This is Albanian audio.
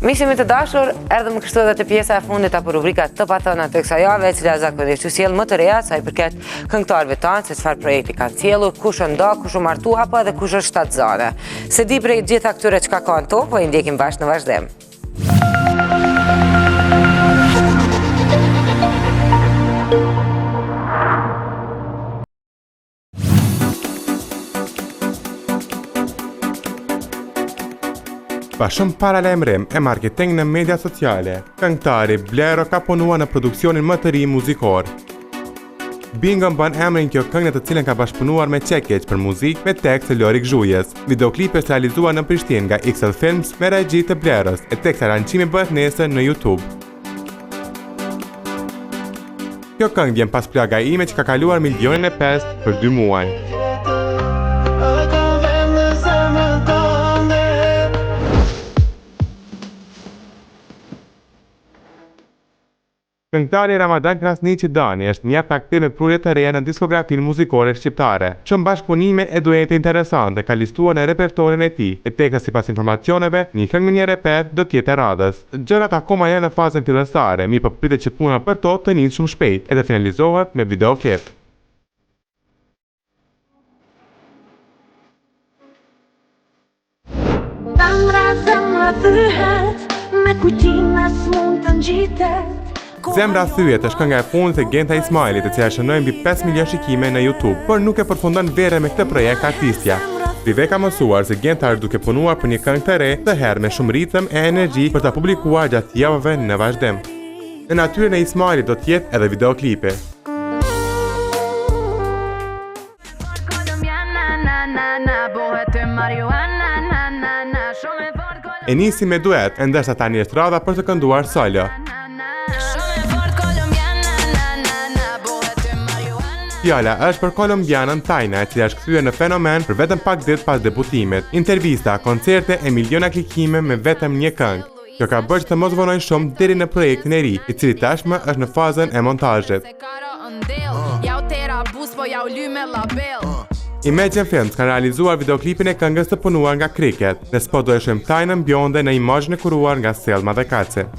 Miqtë të dashur, erdhëm kështu edhe te pjesa e fundit apo rubrika të pathëna të kësaj jave, e cila zakonisht ju sjell më të reja sa i përket këngëtarëve tanë, se çfarë projekti kanë sjellur, kush është nda, kush u martu apo edhe kush është shtatzane. Se di prej gjitha këtyre çka kanë to, po i ndjekim bashkë në vazhdim. Pa shumë paralajmërim e marketing në media sociale, këngëtari Blero ka punuar në produksionin më të ri muzikor. Bingo mban emrin kjo këngë të cilën ka bashkëpunuar me Çekiç për muzikë me tekst të Lori Gzhujës. Videoklipi është realizuar në Prishtinë nga XL Films me regji të Bleros, e teksta lancimi bëhet nesër në YouTube. Kjo këngë vjen pas plaga ime që ka kaluar 1.500.000 për 2 muaj. Këngëtari Ramadan Krasniqi Dani është mjaft aktiv me prurje të reja në diskografinë muzikore shqiptare. Shumë bashkëpunime e duete interesante ka listuar në repertorin e tij. E teksta sipas informacioneve, një këngë me një reper do të jetë e radhës. Gjërat akoma janë në fazën fillestare, mirë po pritet që puna për to të nisë shumë shpejt e të finalizohet me videoklip. Zemra thyet është kënga e fundit e Genta Ismailit, e cila shënoi mbi 5 milion shikime në YouTube, por nuk e përfundon vere me këtë projekt artistja. Rive ka mësuar se Genta është duke punuar për një këngë të re, të herë me shumë ritëm e energji për ta publikuar gjatë javëve në vazhdim. Në natyrën e Ismailit do të jetë edhe videoklipi. E nisi me duet, ndërsa tani është radha për të kënduar solo. Fjala është për kolombianën Tajna, e cila është kthyer në fenomen për vetëm pak ditë pas debutimit. Intervista, koncerte e miliona klikime me vetëm një këngë. Kjo ka bërë që të mos vonojnë shumë deri në projektin e ri, i cili tashmë është në fazën e montazhit. Imagine Films kanë realizuar videoklipin e këngës të punuar nga Cricket, dhe s'po do e shohim Tajnën bjonde në imazhin e kuruar nga Selma dhe Kaci.